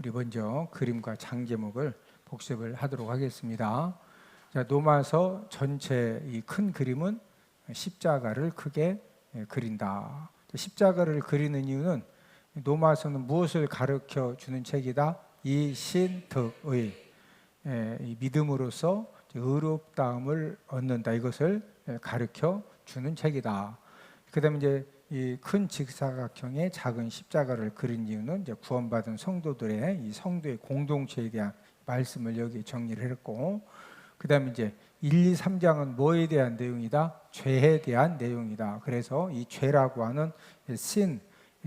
우리 먼저 그림과 장제목을 복습을 하도록 하겠습니다. 자, 노마서 전체 이 큰 그림은 십자가를 크게 그린다. 십자가를 그리는 이유는 노마서는 무엇을 가르쳐 주는 책이다? 이 신득의 이 믿음으로써 의롭다함을 얻는다. 이것을 가르쳐 주는 책이다. 그다음에 이제 이 큰 직사각형의 작은 십자가를 그린 이유는 이제 구원받은 성도들의 이 성도의 공동체에 대한 말씀을 여기 정리를 했고, 그다음에 이제 1, 2, 3장은 뭐에 대한 내용이다? 죄에 대한 내용이다. 그래서 이 죄라고 하는 sin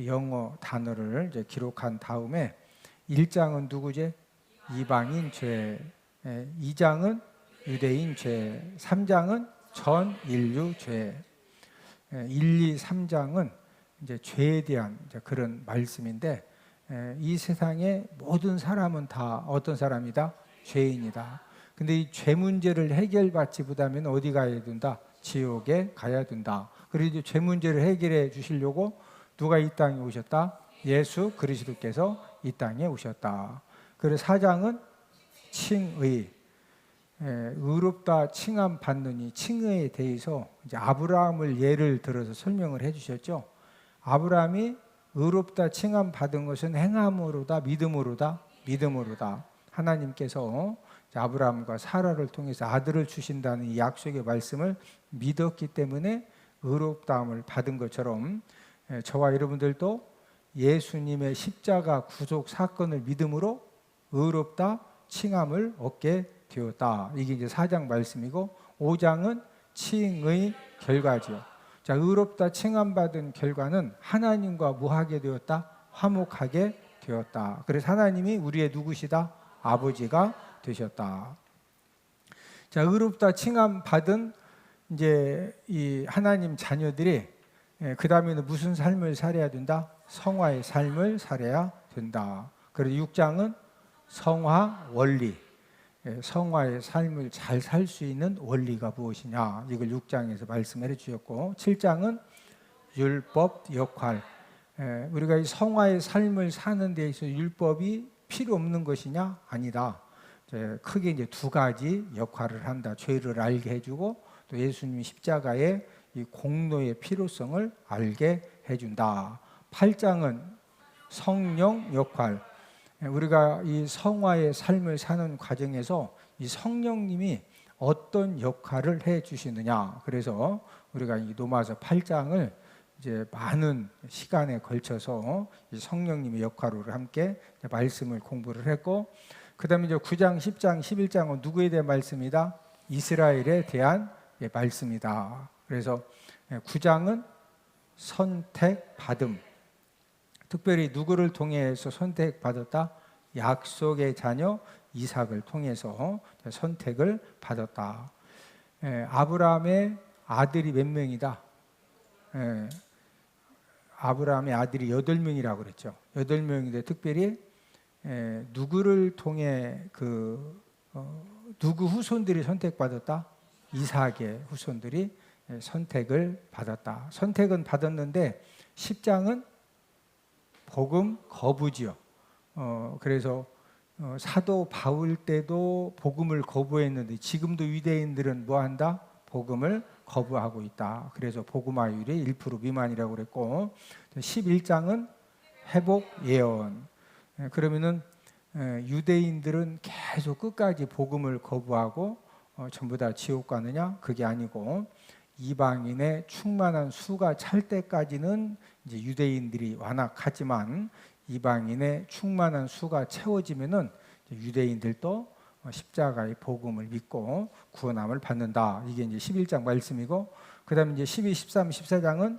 영어 단어를 이제 기록한 다음에 1장은 누구지? 이방인 죄, 2장은 유대인 죄, 3장은 전 인류 죄, 1, 2, 3장은 이제 죄에 대한 이제 그런 말씀인데, 이 세상의 모든 사람은 다 어떤 사람이다? 죄인이다. 근데 이 죄 문제를 해결받지 못하면 어디 가야 된다? 지옥에 가야 된다. 그리고 죄 문제를 해결해 주시려고 누가 이 땅에 오셨다? 예수 그리스도께서 이 땅에 오셨다. 그래서 4장은 칭의, 의롭다 칭함 받는 이 칭의에 대해서 이제 아브라함을 예를 들어서 설명을 해주셨죠. 아브라함이 의롭다 칭함 받은 것은 행함으로다, 믿음으로다, 믿음으로다. 하나님께서 아브라함과 사라를 통해서 아들을 주신다는 이 약속의 말씀을 믿었기 때문에 의롭다함을 받은 것처럼 저와 여러분들도 예수님의 십자가 구속 사건을 믿음으로 의롭다 칭함을 얻게 되었다. 이게 이제 4장 말씀이고, 5장은 칭의 결과지요. 자, 의롭다 칭함받은 결과는 하나님과 뭐하게 되었다? 화목하게 되었다. 그래서 하나님이 우리의 누구시다? 아버지가 되셨다. 자, 의롭다 칭함받은 이제 이 하나님 자녀들이 그 다음에는 무슨 삶을 살아야 된다? 성화의 삶을 살아야 된다. 그래서 6장은 성화 원리, 성화의 삶을 잘 살 수 있는 원리가 무엇이냐, 이걸 6장에서 말씀해 주셨고, 7장은 율법 역할, 우리가 이 성화의 삶을 사는 데 있어서 율법이 필요 없는 것이냐? 아니다. 크게 이제 두 가지 역할을 한다. 죄를 알게 해주고, 또 예수님이 십자가의 이 공로의 필요성을 알게 해준다. 8장은 성령 역할, 우리가 이 성화의 삶을 사는 과정에서 이 성령님이 어떤 역할을 해 주시느냐. 그래서 우리가 이 로마서 8장을 이제 많은 시간에 걸쳐서 이 성령님의 역할을 함께 말씀을 공부를 했고, 그다음에 이제 9장, 10장, 11장은 누구에 대한 말씀이다? 이스라엘에 대한 말씀이다. 그래서 9장은 선택받음, 특별히 누구를 통해서 선택받았다? 약속의 자녀 이삭을 통해서 선택을 받았다. 아브라함의 아들이 몇 명이다? 아브라함의 아들이 8명이라고 그랬죠. 8명인데 특별히 누구를 통해 누구 후손들이 선택받았다? 이삭의 후손들이 선택을 받았다. 선택은 받았는데 10장은 복음 거부지요. 그래서 사도 바울 때도 복음을 거부했는데 지금도 유대인들은 뭐한다? 복음을 거부하고 있다. 그래서 복음화율이 1% 미만이라고 그랬고, 11장은 회복 예언. 그러면은 유대인들은 계속 끝까지 복음을 거부하고 전부 다 지옥 가느냐? 그게 아니고, 이방인의 충만한 수가 찰 때까지는 이제 유대인들이 완악하지만 이방인의 충만한 수가 채워지면은 유대인들도 십자가의 복음을 믿고 구원함을 받는다. 이게 이제 11장 말씀이고, 그다음에 이제 12, 13, 14장은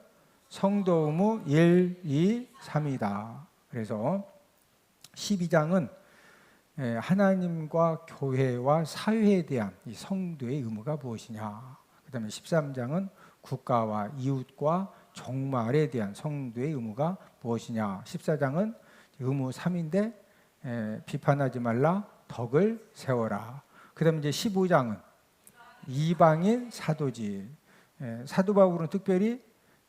성도 의무 1, 2, 3이다. 그래서 12장은 하나님과 교회와 사회에 대한 이 성도의 의무가 무엇이냐. 그다음에 13장은 국가와 이웃과 종말에 대한 성도의 의무가 무엇이냐. 14장은 의무 3인데 비판하지 말라, 덕을 세워라. 그다음에 이제 15장은 이방인 사도지. 사도 바울은 특별히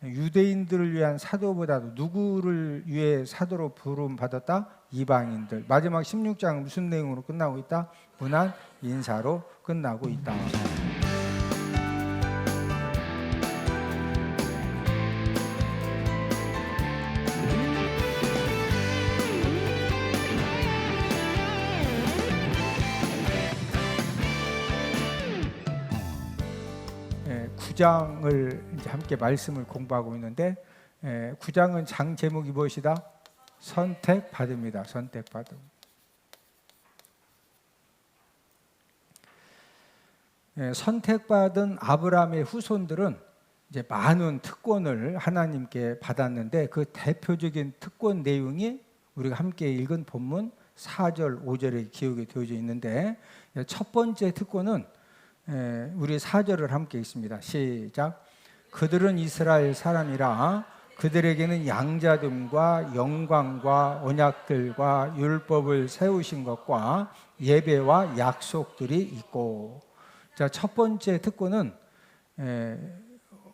유대인들을 위한 사도보다도 누구를 위해 사도로 부름 받았다? 이방인들. 마지막 16장은 무슨 내용으로 끝나고 있다? 무난 인사로 끝나고 있다. 구장을 이제 함께 말씀을 공부하고 있는데 9장은 장 제목이 무엇이다? 선택받음이다. 선택받음. 선택받은 아브라함의 후손들은 이제 많은 특권을 하나님께 받았는데 그 대표적인 특권 내용이 우리가 함께 읽은 본문 4절, 5절에 기록이 되어져 있는데 첫 번째 특권은 우리 4절을 함께 읽습니다. 시작. 그들은 이스라엘 사람이라 그들에게는 양자됨과 영광과 언약들과 율법을 세우신 것과 예배와 약속들이 있고. 자, 첫 번째 특권은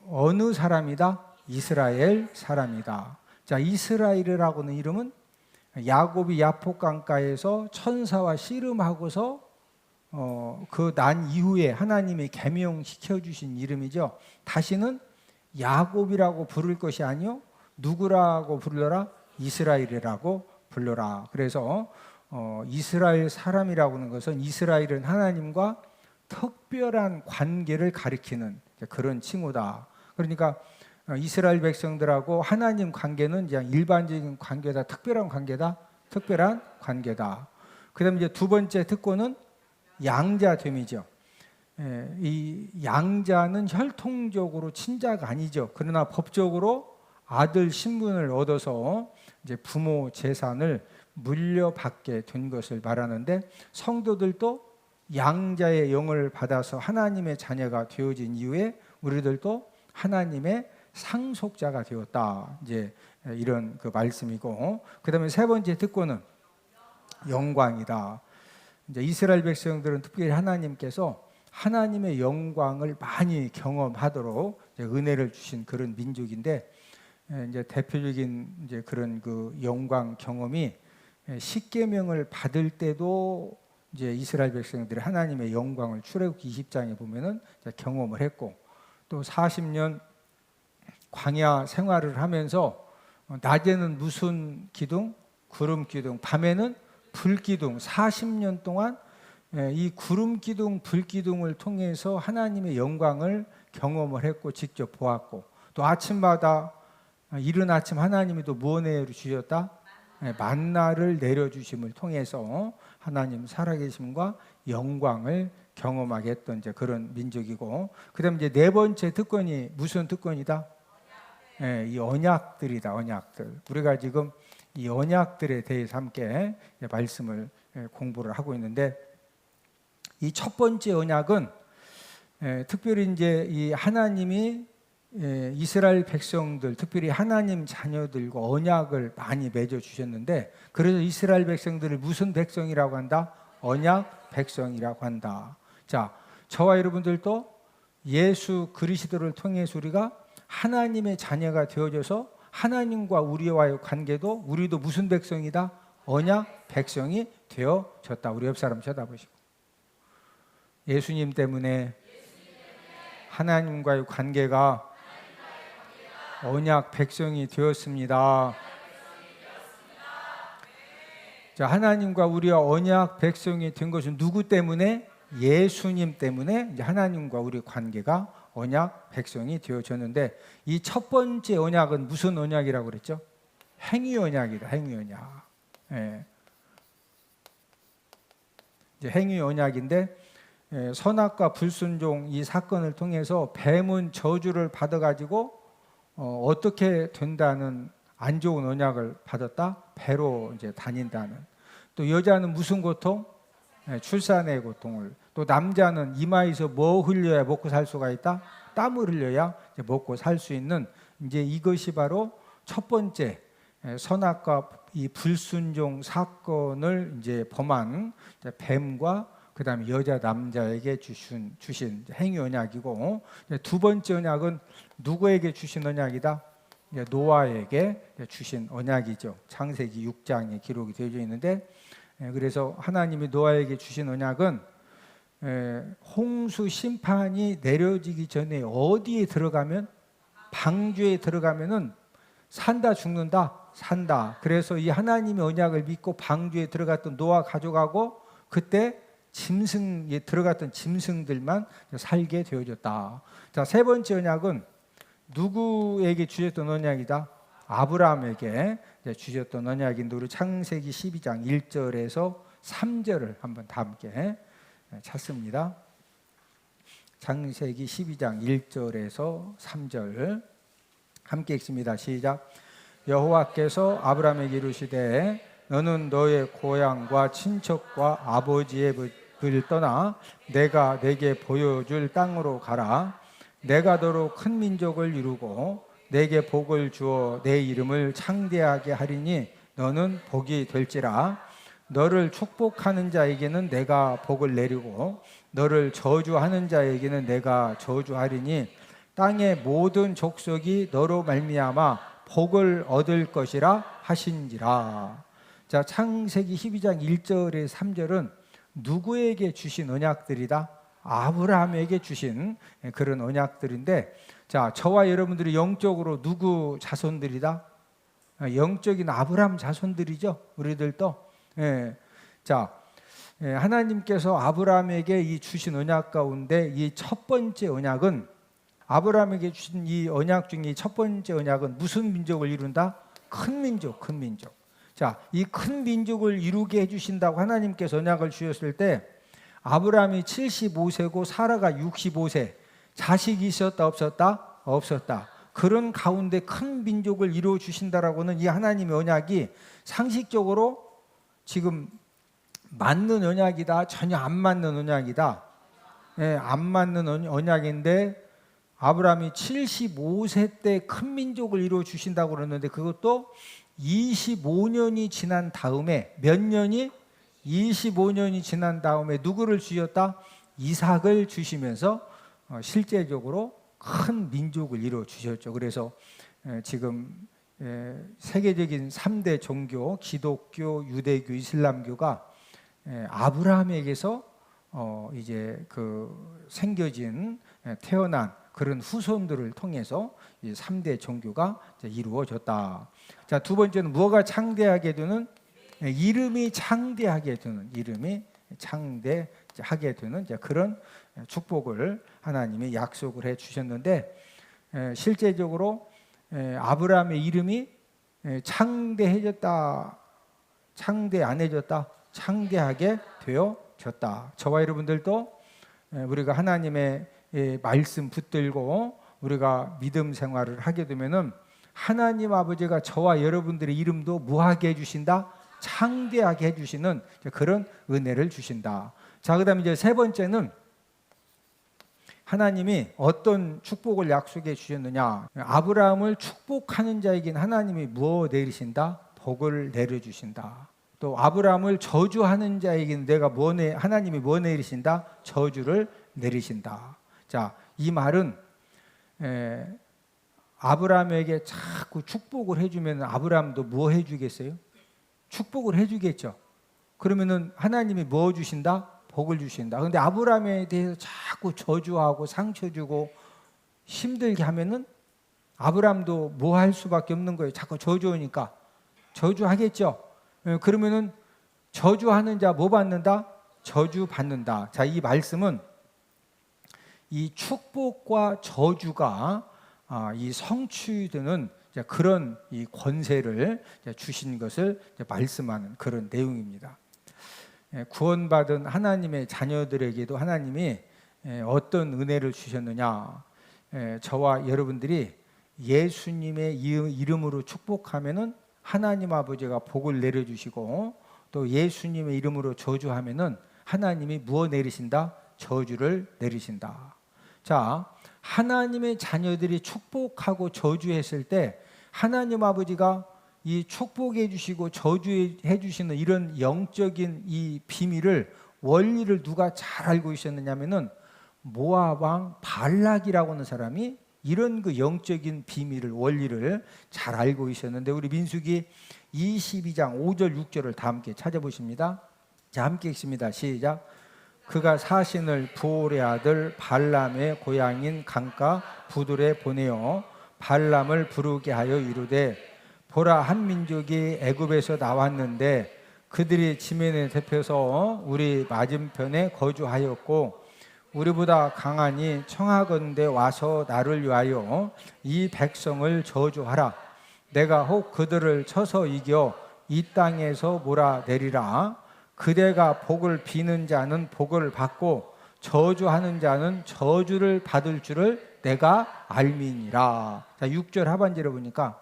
어느 사람이다? 이스라엘 사람이다. 자, 이스라엘이라고는 이름은 야곱이 야복 강가에서 천사와 씨름하고서 그 난 이후에 하나님이 계명시켜 주신 이름이죠. 다시는 야곱이라고 부를 것이 아니요 누구라고 불러라? 이스라엘이라고 불러라. 그래서 이스라엘 사람이라고 하는 것은 이스라엘은 하나님과 특별한 관계를 가리키는 그런 칭호다. 그러니까 이스라엘 백성들하고 하나님 관계는 그냥 일반적인 관계다, 특별한 관계다, 특별한 관계다. 그다음에 이제 두 번째 특권은 양자됨이죠. 이 양자는 혈통적으로 친자가 아니죠. 그러나 법적으로 아들 신분을 얻어서 이제 부모 재산을 물려받게 된 것을 말하는데 성도들도 양자의 영을 받아서 하나님의 자녀가 되어진 이후에 우리들도 하나님의 상속자가 되었다. 이제 이런 그 말씀이고, 그다음에 세 번째 특권은 영광이다. 이제 이스라엘 백성들은 특별히 하나님께서 하나님의 영광을 많이 경험하도록 이제 은혜를 주신 그런 민족인데, 이제 대표적인 이제 그런 그 영광 경험이 십계명을 받을 때도 이제 이스라엘 백성들이 하나님의 영광을 출애굽기 20장에 보면은 경험을 했고, 또 40년 광야 생활을 하면서 낮에는 무슨 기둥? 구름 기둥, 밤에는 불 기둥, 40년 동안 이 구름 기둥, 불 기둥을 통해서 하나님의 영광을 경험을 했고 직접 보았고, 또 아침마다 이른 아침 하나님이 또 무엇 내려주셨다? 만나를 내려주심을 통해서 하나님 살아계심과 영광을 경험하게 했던 이제 그런 민족이고, 그다음에 이제 네 번째 특권이 무슨 특권이다? 이 언약들이다. 언약들. 우리가 지금 이 언약들에 대해서 함께 말씀을 공부를 하고 있는데, 이 첫 번째 언약은 특별히 이제 이 하나님이 이스라엘 백성들, 특별히 하나님 자녀들과 언약을 많이 맺어 주셨는데, 그래서 이스라엘 백성들을 무슨 백성이라고 한다? 언약 백성이라고 한다. 자, 저와 여러분들도 예수 그리스도를 통해서 우리가 하나님의 자녀가 되어져서 하나님과 우리와의 관계도 우리도 무슨 백성이다? 언약 백성이 되어졌다. 우리 옆 사람 쳐다보시고, 예수님 때문에 하나님과의 관계가 언약 백성이 되었습니다. 자, 하나님과 우리와 언약 백성이 된 것은 누구 때문에? 예수님 때문에 이제 하나님과 우리 관계가 언약 백성이 되어졌는데, 이 첫 번째 언약은 무슨 언약이라고 그랬죠? 행위 언약이다. 행위 언약. 이제 행위 언약인데, 선악과 불순종 이 사건을 통해서 뱀은 저주를 받아가지고 어떻게 된다는 안 좋은 언약을 받았다? 배로 이제 다닌다는. 또 여자는 무슨 고통? 출산의 고통을. 또 남자는 이마에서 뭐 흘려야 먹고 살 수가 있다? 땀을 흘려야 이제 먹고 살 수 있는, 이제 이것이 바로 첫 번째 선악과 이 불순종 사건을 이제 범한 뱀과 그다음에 여자 남자에게 주신 행위 언약이고, 두 번째 언약은 누구에게 주신 언약이다? 노아에게 주신 언약이죠. 창세기 6장에 기록이 되어 있는데, 그래서 하나님이 노아에게 주신 언약은 홍수 심판이 내려지기 전에 어디에 들어가면, 방주에 들어가면은 산다 죽는다 산다. 그래서 이 하나님의 언약을 믿고 방주에 들어갔던 노아 가족하고 그때 짐승에 들어갔던 짐승들만 살게 되어졌다. 자, 세 번째 언약은 누구에게 주셨던 언약이다? 아브라함에게 주셨던 언약인데, 우리 창세기 12장 1절에서 3절을 한번 다 함께 찾습니다. 창세기 12장 1절에서 3절 함께 읽습니다. 시작. 여호와께서 아브라함에게 이르시되 너는 너의 고향과 친척과 아버지의 집을 떠나 내가 내게 보여줄 땅으로 가라. 내가 너로 큰 민족을 이루고 내게 복을 주어 내 이름을 창대하게 하리니 너는 복이 될지라. 너를 축복하는 자에게는 내가 복을 내리고 너를 저주하는 자에게는 내가 저주하리니 땅의 모든 족속이 너로 말미암아 복을 얻을 것이라 하신지라. 자, 창세기 12장 1절에 3절은 누구에게 주신 언약들이다? 아브라함에게 주신 그런 언약들인데, 자, 저와 여러분들이 영적으로 누구 자손들이다? 영적인 아브라함 자손들이죠. 우리들도. 자, 하나님께서 아브라함에게 이 주신 언약 가운데 이 첫 번째 언약은, 아브라함에게 주신 이 언약 중에 첫 번째 언약은 무슨 민족을 이룬다? 큰 민족, 큰 민족. 자, 이 큰 민족을 이루게 해주신다고 하나님께서 언약을 주셨을 때, 아브라함이 75세고 사라가 65세, 자식이 있었다 없었다? 없었다. 그런 가운데 큰 민족을 이루어 주신다라고는 이 하나님의 언약이 상식적으로 지금 맞는 언약이다, 전혀 안 맞는 언약이다. 안 맞는 언약인데, 아브라함이 75세 때 큰 민족을 이루어 주신다고 그러는데, 그것도 25년이 지난 다음에, 몇 년이? 25년이 지난 다음에 누구를 주셨다? 이삭을 주시면서 실제적으로 큰 민족을 이루어 주셨죠. 그래서 지금 세계적인 3대 종교, 기독교, 유대교, 이슬람교가 아브라함에게서 이제 그 생겨진, 태어난 그런 후손들을 통해서 이 3대 종교가 이루어졌다. 자, 두 번째는 무엇가 창대하게 되는? 이름이 창대하게 되는, 이름이 창대하게 되는 그런 축복을 하나님이 약속을 해 주셨는데, 실제적으로 아브라함의 이름이 창대해졌다, 창대 안 해졌다? 창대하게 되어졌다. 저와 여러분들도 우리가 하나님의 말씀 붙들고 우리가 믿음 생활을 하게 되면은 하나님 아버지가 저와 여러분들의 이름도 무하게 해주신다, 창대하게 해주시는 그런 은혜를 주신다. 자, 그 다음에 이제 세 번째는 하나님이 어떤 축복을 약속해 주셨느냐. 아브라함을 축복하는 자에게는 하나님이 무엇 내리신다? 복을 내려주신다. 또 아브라함을 저주하는 자에게는 하나님이 뭐 내리신다? 저주를 내리신다. 자, 이 말은 아브라함에게 자꾸 축복을 해주면 아브라함도 뭐 해주겠어요? 축복을 해주겠죠. 그러면은 하나님이 뭐 주신다? 복을 주신다. 그런데 아브라함에 대해서 자꾸 저주하고 상처 주고 힘들게 하면은 아브라함도 뭐 할 수밖에 없는 거예요. 자꾸 저주하니까 저주하겠죠. 그러면은 저주하는 자 뭐 받는다? 저주 받는다. 자, 이 말씀은 이 축복과 저주가 이 성취되는 그런 이 권세를 주신 것을 말씀하는 그런 내용입니다. 구원받은 하나님의 자녀들에게도 하나님이 어떤 은혜를 주셨느냐. 저와 여러분들이 예수님의 이름으로 축복하면은 하나님 아버지가 복을 내려주시고, 또 예수님의 이름으로 저주하면은 하나님이 무엇 내리신다? 저주를 내리신다. 자, 하나님의 자녀들이 축복하고 저주했을 때 하나님 아버지가 이 축복해 주시고 저주해 주시는 이런 영적인 이 비밀을, 원리를 누가 잘 알고 있었느냐면은 모압 왕 발락이라고 하는 사람이 이런 그 영적인 비밀을, 원리를 잘 알고 있었는데, 우리 민수기 22장 5절 6절을 다 함께 찾아보십니다. 자, 함께 읽습니다. 시작. 그가 사신을 부올의 아들 발람의 고향인 강가 부들에 보내어 발람을 부르게 하여 이르되, 보라, 한 민족이 애굽에서 나왔는데 그들이 지면에 잡혀서 우리 맞은편에 거주하였고 우리보다 강하니 청하건대 와서 나를 위하여 이 백성을 저주하라. 내가 혹 그들을 쳐서 이겨 이 땅에서 몰아내리라. 그대가 복을 비는 자는 복을 받고 저주하는 자는 저주를 받을 줄을 내가 알미니라. 자, 6절 하반절에 보니까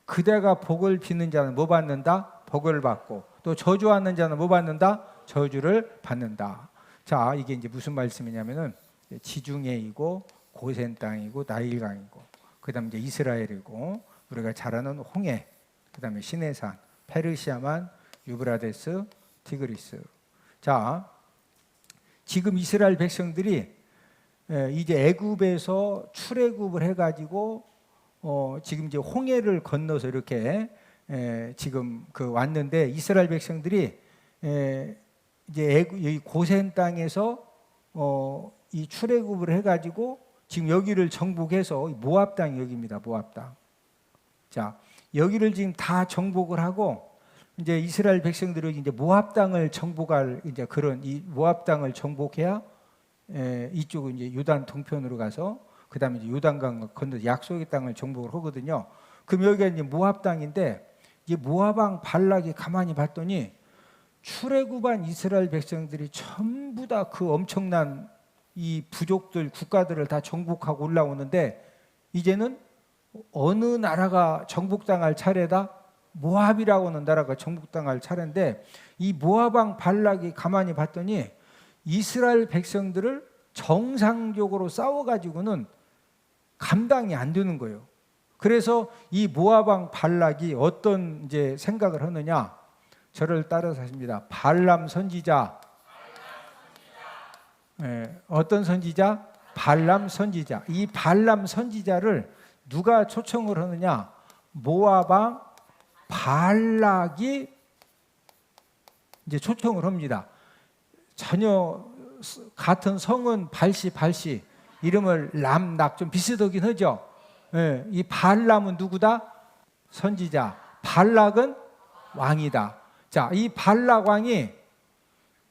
그대가 복을 비는 자는 뭐 받는다? 복을 받고, 또 저주하는 자는 뭐 받는다? 저주를 받는다. 자, 이게 이제 무슨 말씀이냐면은 지중해이고 고센 땅이고 나일강이고, 그다음에 이제 이스라엘이고, 우리가 잘 아는 홍해, 그다음에 시내산, 페르시아만, 유브라데스, 티그리스. 자, 지금 이스라엘 백성들이 이제 애굽에서 출애굽을 해가지고 지금 이제 홍해를 건너서 이렇게 지금 그 왔는데, 이스라엘 백성들이 이제 이 고센 땅에서 이 출애굽을 해가지고 지금 여기를 정복해서 모압 땅이 여기입니다. 모압 땅. 자, 여기를 지금 다 정복을 하고 이제 이스라엘 백성들이 이제 모압 땅을 정복할, 이제 그런 이 모압 땅을 정복해야 이쪽은 이제 요단 동편으로 가서 그다음에 이제 요단강 건너서 약속의 땅을 정복을 하거든요. 그럼 여기가 이제 모압 땅인데, 이 모압 왕 발락이 가만히 봤더니 출애굽한 이스라엘 백성들이 전부 다 그 엄청난 이 부족들, 국가들을 다 정복하고 올라오는데, 이제는 어느 나라가 정복당할 차례다? 모압이라고 하는 나라가 정복당할 차례인데, 이 모압 왕 발락이 가만히 봤더니 이스라엘 백성들을 정상적으로 싸워가지고는 감당이 안 되는 거예요. 그래서 이 모압 왕 발락이 어떤 이제 생각을 하느냐? 저를 따라서 하십니다. 발람 선지자. 어떤 선지자? 발람 선지자. 이 발람 선지자를 누가 초청을 하느냐? 모압 왕 발락이 이제 초청을 합니다. 전혀 같은 성은 발시, 이름을 람낙, 좀 비슷하긴 하죠. 이 발람은 누구다? 선지자. 발락은 왕이다. 자, 이 발락 왕이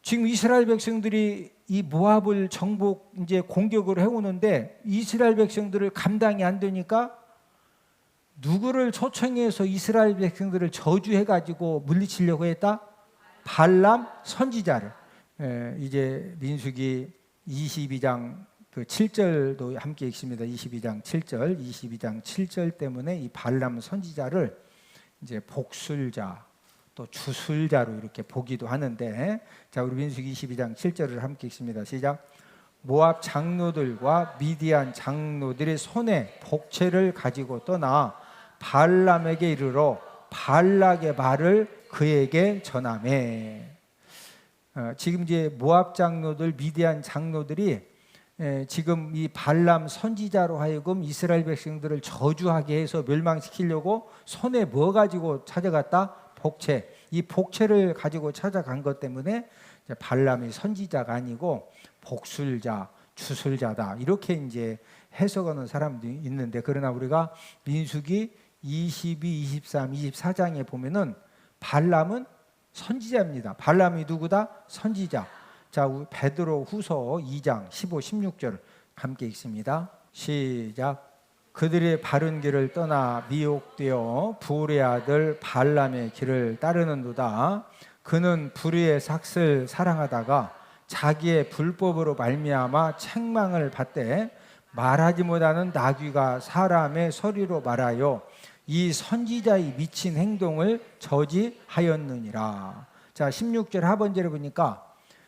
지금 이스라엘 백성들이 이 모압을 정복 이제 공격을 해오는데 이스라엘 백성들을 감당이 안 되니까 누구를 초청해서 이스라엘 백성들을 저주해가지고 물리치려고 했다? 발람 선지자를. 이제 민수기 22장 그 7절도 함께 읽습니다. 22장 7절 때문에 이 발람 선지자를 이제 복술자, 또 주술자로 이렇게 보기도 하는데, 자, 우리 민수기 22장 7절을 함께 읽습니다. 시작. 모압 장로들과 미디안 장로들의 손에 복채를 가지고 떠나 발람에게 이르러 발락의 말을 그에게 전하매. 지금 이제 모압 장로들, 미디안 장로들이 지금 이 발람 선지자로 하여금 이스라엘 백성들을 저주하게 해서 멸망시키려고 손에 뭐 가지고 찾아갔다? 복채. 이 복채를 가지고 찾아간 것 때문에 발람이 선지자가 아니고 복술자, 주술자다, 이렇게 이제 해석하는 사람들이 있는데, 그러나 우리가 민수기 22, 23, 24장에 보면은 발람은 선지자입니다. 발람이 누구다? 선지자. 자, 베드로 후서 2장 15, 16절 함께 읽습니다. 시작. 그들의 바른 길을 떠나 미혹되어 부울의 아들 발람의 길을 따르는도다. 그는 불의의 삭을 사랑하다가 자기의 불법으로 말미암아 책망을 받되 말하지 못하는 나귀가 사람의 소리로 말하여 이 선지자의 미친 행동을 저지하였느니라. 자, 16절 하반절에 보니까,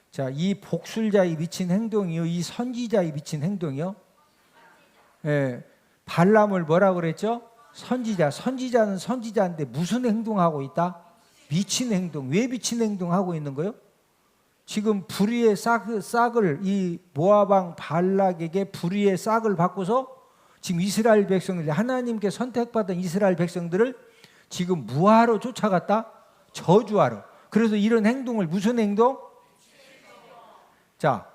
자, 이 복술자의 미친 행동이요, 이 선지자의 미친 행동이요. 발람을 뭐라고 그랬죠? 선지자. 선지자는 선지자인데 무슨 행동하고 있다? 미친 행동. 왜 미친 행동하고 있는 거예요? 지금 불의의 싹을 이 모압 왕 발락에게 불의의 싹을 받고서 지금 이스라엘 백성들, 하나님께 선택받은 이스라엘 백성들을 지금 무하로 쫓아갔다? 저주하러. 그래서 이런 행동을, 무슨 행동? 자,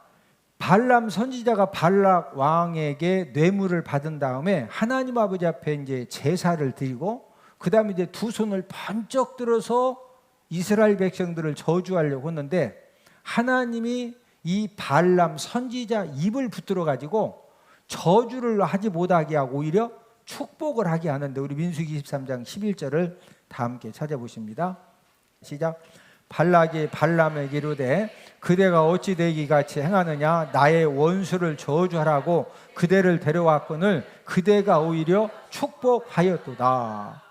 발람 선지자가 발락 왕에게 뇌물을 받은 다음에 하나님 아버지 앞에 이제 제사를 드리고, 그 다음에 이제 두 손을 번쩍 들어서 이스라엘 백성들을 저주하려고 했는데, 하나님이 이 발람 선지자 입을 붙들어 가지고 저주를 하지 못하게 하고 오히려 축복을 하게 하는데, 우리 민수기 23장 11절을 다 함께 찾아보십니다. 시작. 발락이 발람에게 이르되 그대가 어찌 되기 같이 행하느냐, 나의 원수를 저주하라고 그대를 데려왔거늘 그대가 오히려 축복하였도다.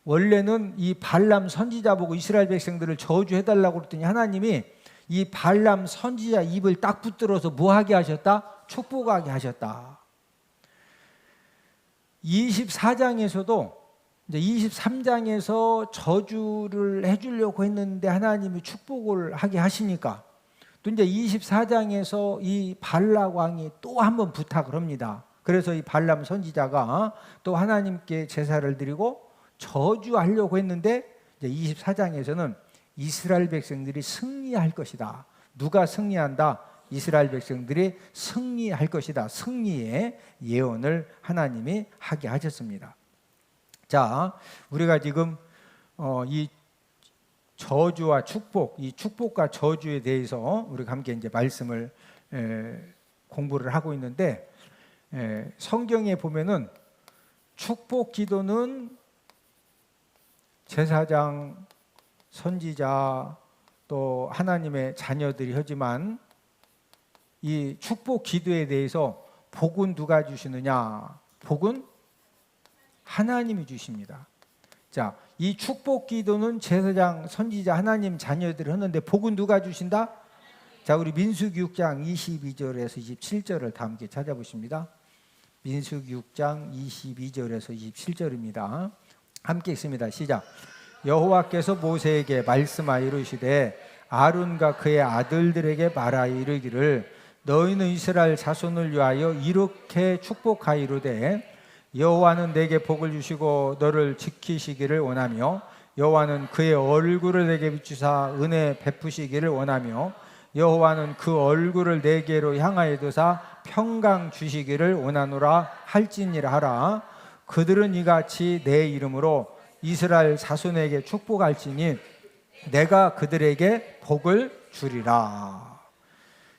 원래는 이 발람 선지자 보고 이스라엘 백성들을 저주해달라고 그랬더니 하나님이 이 발람 선지자 입을 딱 붙들어서 뭐하게 하셨다? 축복하게 하셨다. 24장에서도 이제 23장에서 저주를 해주려고 했는데 하나님이 축복을 하게 하시니까, 또 이제 24장에서 이 발락 왕이 또 한 번 부탁을 합니다. 그래서 이 발람 선지자가 또 하나님께 제사를 드리고 저주하려고 했는데, 이제 24장에서는 이스라엘 백성들이 승리할 것이다. 누가 승리한다? 이스라엘 백성들이 승리할 것이다. 승리의 예언을 하나님이 하게 하셨습니다. 자, 우리가 지금 이 저주와 축복, 이 축복과 저주에 대해서 우리가 함께 이제 말씀을 공부를 하고 있는데, 성경에 보면은 축복 기도는 제사장, 선지자, 또 하나님의 자녀들이 하지만 이 축복 기도에 대해서 복은 누가 주시느냐? 복은 하나님이 주십니다. 자, 이 축복 기도는 제사장, 선지자, 하나님 자녀들이 하는데 복은 누가 주신다? 자, 우리 민수기 6장 22절에서 27절을 다 함께 찾아보십니다. 민수기 6장 22절에서 27절입니다. 함께 읽습니다. 시작. 여호와께서 모세에게 말씀하여 이르시되 아론과 그의 아들들에게 말하여 이르기를 너희는 이스라엘 자손을 위하여 이렇게 축복하이로되 여호와는 내게 복을 주시고 너를 지키시기를 원하며 여호와는 그의 얼굴을 내게 비추사 은혜 베푸시기를 원하며 여호와는 그 얼굴을 내게로 향하여 두사 평강 주시기를 원하노라 할지니라 하라. 그들은 이같이 내 이름으로 이스라엘 자손에게 축복할지니 내가 그들에게 복을 주리라.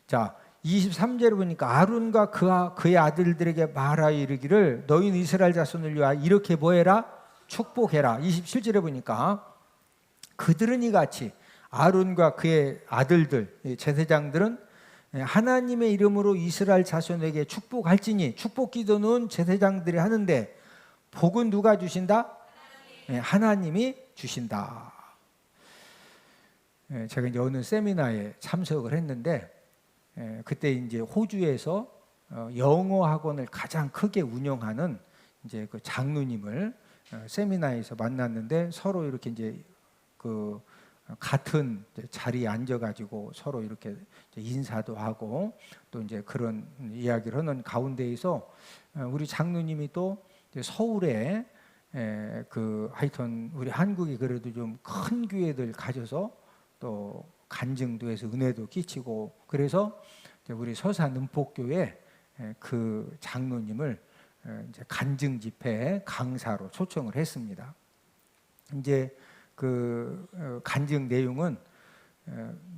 자, 23절을 보니까 아론과 그의 아들들에게 말하여 이르기를 너희는 이스라엘 자손을 위하여 이렇게 뭐해라? 축복해라. 27절에 보니까 그들은 이같이, 아론과 그의 아들들, 제사장들은 하나님의 이름으로 이스라엘 자손에게 축복할지니, 축복 기도는 제사장들이 하는데 복은 누가 주신다? 하나님이 주신다. 제가 이제 어느 세미나에 참석을 했는데, 그때 이제 호주에서 영어 학원을 가장 크게 운영하는 이제 그 장로님을 세미나에서 만났는데, 서로 이렇게 이제 그 같은 자리에 앉아가지고 서로 이렇게 인사도 하고 또 이제 그런 이야기를 하는 가운데에서 우리 장로님이 또 서울에 그 하여튼 우리 한국이 그래도 좀 큰 교회들 가져서 또 간증도 해서 은혜도 끼치고, 그래서 우리 서산 은폭교회 그 장로님을 이제 간증 집회 강사로 초청을 했습니다. 이제 그 간증 내용은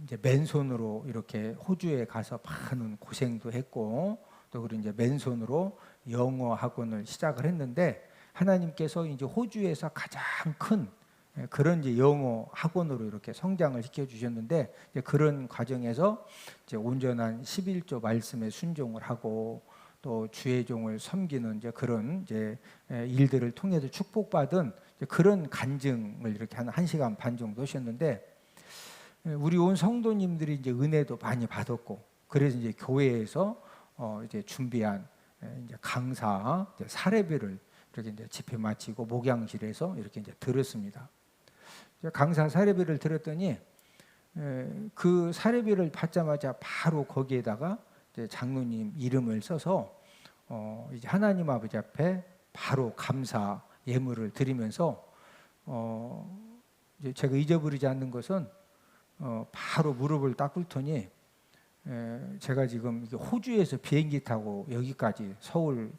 이제 맨손으로 이렇게 호주에 가서 많은 고생도 했고, 또 그리고 이제 맨손으로 영어 학원을 시작을 했는데, 하나님께서 이제 호주에서 가장 큰 그런 이제 영어 학원으로 이렇게 성장을 시켜 주셨는데, 이제 그런 과정에서 이제 온전한 11조 말씀에 순종을 하고 또 주의 종을 섬기는 이제 그런 이제 일들을 통해서 축복받은 그런 간증을 이렇게 한 1시간 반 정도 하셨는데, 우리 온 성도님들이 이제 은혜도 많이 받았고, 그래서 이제 교회에서 이제 준비한 이제 강사 이제 사례비를 이렇게 이제 집회 마치고 목양실에서 이렇게 이제 들었습니다. 강사 사례비를 들었더니 그 사례비를 받자마자 바로 거기에다가 이제 장로님 이름을 써서 이제 하나님 아버지 앞에 바로 감사 예물을 드리면서 이제 제가 잊어버리지 않는 것은 바로 무릎을 딱 꿇더니 제가 지금 호주에서 비행기 타고 여기까지 서울,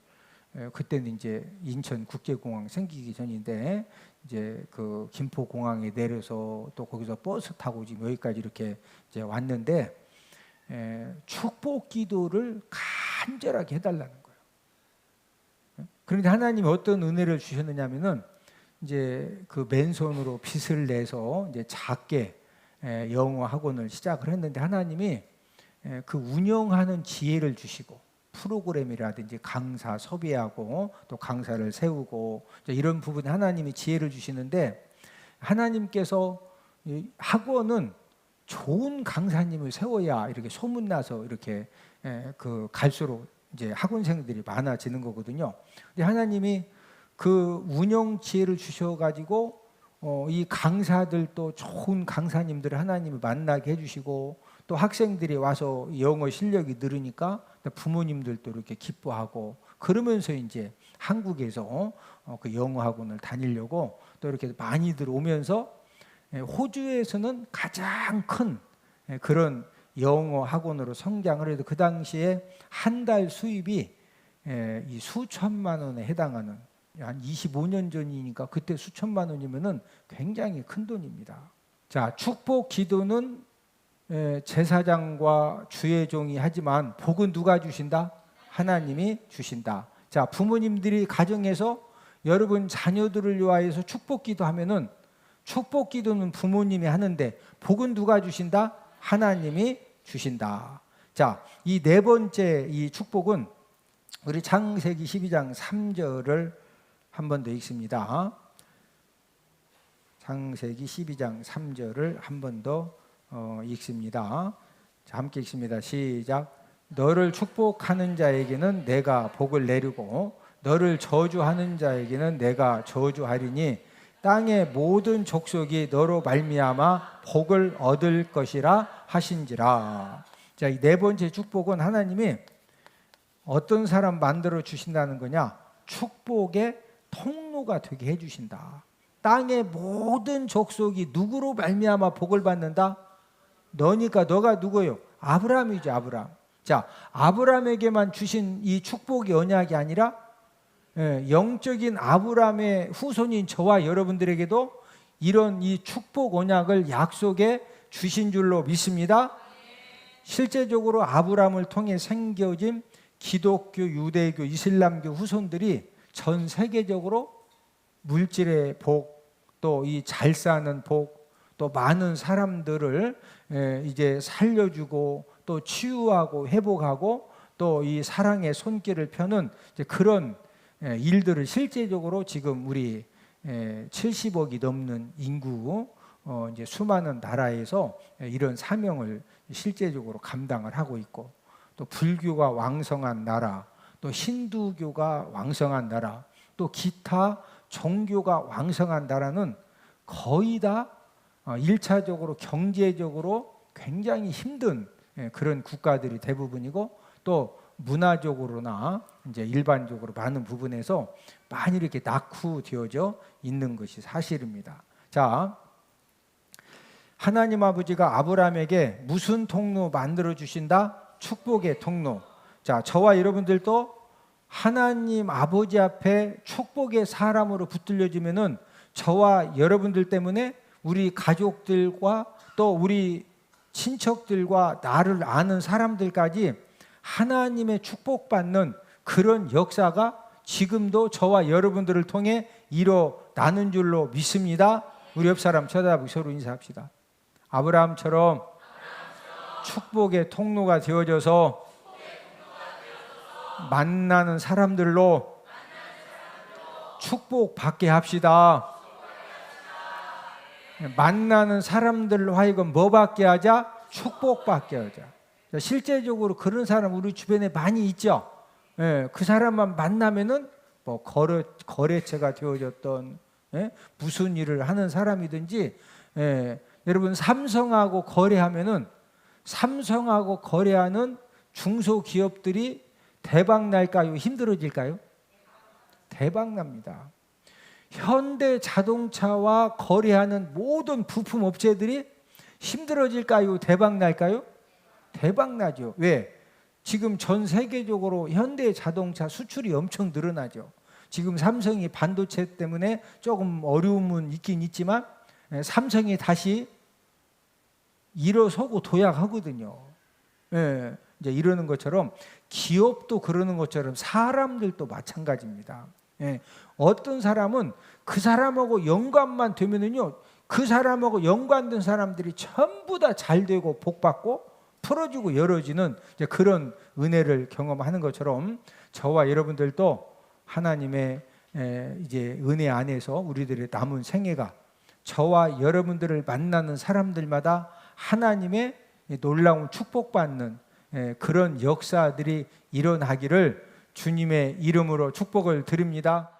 그때는 이제 인천국제공항 생기기 전인데 이제 그 김포공항에 내려서 또 거기서 버스 타고 지금 여기까지 이렇게 이제 왔는데 축복 기도를 간절하게 해달라는 거예요. 그런데 하나님이 어떤 은혜를 주셨느냐면은 이제 그 맨손으로 빚을 내서 이제 작게 영어 학원을 시작을 했는데 하나님이 그 운영하는 지혜를 주시고 프로그램이라든지 강사 섭외하고 또 강사를 세우고 이런 부분에 하나님이 지혜를 주시는데 하나님께서 학원은 좋은 강사님을 세워야 이렇게 소문나서 이렇게 그 갈수록 이제 학원생들이 많아지는 거거든요. 근데 하나님이 그 운영 지혜를 주셔가지고 이 강사들도 좋은 강사님들을 하나님이 만나게 해주시고 또 학생들이 와서 영어 실력이 늘으니까 부모님들도 이렇게 기뻐하고 그러면서 이제 한국에서 그 영어 학원을 다니려고 또 이렇게 많이들 오면서 호주에서는 가장 큰 그런 영어 학원으로 성장을 해도 그 당시에 한 달 수입이 이 수천만 원에 해당하는 한 25년 전이니까 그때 수천만 원이면은 굉장히 큰 돈입니다. 자, 축복 기도는 제사장과 주의 종이 하지만 복은 누가 주신다? 하나님이 주신다. 자, 부모님들이 가정에서 여러분 자녀들을 위하여서 축복 기도하면은 축복 기도는 부모님이 하는데 복은 누가 주신다? 하나님이 주신다. 자, 이 네 번째 이 축복은 우리 창세기 12장 3절을 한 번 더 읽습니다. 창세기 12장 3절을 한 번 더 읽습니다. 자, 함께 읽습니다. 시작. 너를 축복하는 자에게는 내가 복을 내리고 너를 저주하는 자에게는 내가 저주하리니 땅의 모든 족속이 너로 말미암아 복을 얻을 것이라 하신지라. 자, 이 네 번째 축복은 하나님이 어떤 사람 만들어 주신다는 거냐? 축복의 통로가 되게 해 주신다. 땅의 모든 족속이 누구로 말미암아 복을 받는다? 너니까. 너가 누구요? 아브라함이죠. 아브라함. 자, 아브라함에게만 주신 이 축복이 언약이 아니라 영적인 아브라함의 후손인 저와 여러분들에게도 이런 이 축복 언약을 약속해 주신 줄로 믿습니다. 실제적으로 아브라함을 통해 생겨진 기독교, 유대교, 이슬람교 후손들이 전 세계적으로 물질의 복, 또 이 잘 사는 복, 또 많은 사람들을 이제 살려주고 또 치유하고 회복하고 또 이 사랑의 손길을 펴는 이제 그런 일들을 실제적으로 지금 우리 70억이 넘는 인구 이제 수많은 나라에서 이런 사명을 실제적으로 감당을 하고 있고 또 불교가 왕성한 나라, 또 힌두교가 왕성한 나라, 또 기타 종교가 왕성한 나라는 거의 다 1차적으로 경제적으로 굉장히 힘든 그런 국가들이 대부분이고 또 문화적으로나 이제 일반적으로 많은 부분에서 많이 이렇게 낙후되어져 있는 것이 사실입니다. 자, 하나님 아버지가 아브라함에게 무슨 통로 만들어 주신다? 축복의 통로. 자, 저와 여러분들도 하나님 아버지 앞에 축복의 사람으로 붙들려지면은 저와 여러분들 때문에 우리 가족들과 또 우리 친척들과 나를 아는 사람들까지 하나님의 축복받는 그런 역사가 지금도 저와 여러분들을 통해 일어나는 줄로 믿습니다. 우리 옆 사람 쳐다보고 서로 인사합시다. 아브라함처럼 축복의 통로가 되어져서 만나는 사람들로 축복받게 합시다. 만나는 사람들로 하여금 뭐 받게 하자? 축복받게 하자. 실제적으로 그런 사람 우리 주변에 많이 있죠. 그 사람만 만나면은 뭐 거래처가 되어졌던 무슨 일을 하는 사람이든지 여러분 삼성하고 거래하면은 삼성하고 거래하는 중소기업들이 대박 날까요? 힘들어질까요? 대박 납니다. 현대 자동차와 거래하는 모든 부품 업체들이 힘들어질까요? 대박 날까요? 대박 나죠. 왜? 지금 전 세계적으로 현대 자동차 수출이 엄청 늘어나죠. 지금 삼성이 반도체 때문에 조금 어려움은 있긴 있지만 삼성이 다시 일어서고 도약하거든요. 예, 이제 이러는 것처럼 기업도 그러는 것처럼 사람들도 마찬가지입니다. 예, 어떤 사람은 그 사람하고 연관만 되면은요, 그 사람하고 연관된 사람들이 전부 다 잘 되고 복받고 풀어주고 열어지는 이제 그런 은혜를 경험하는 것처럼 저와 여러분들도 하나님의 이제 은혜 안에서 우리들의 남은 생애가 저와 여러분들을 만나는 사람들마다 하나님의 놀라운 축복받는 그런 역사들이 일어나기를 주님의 이름으로 축복을 드립니다.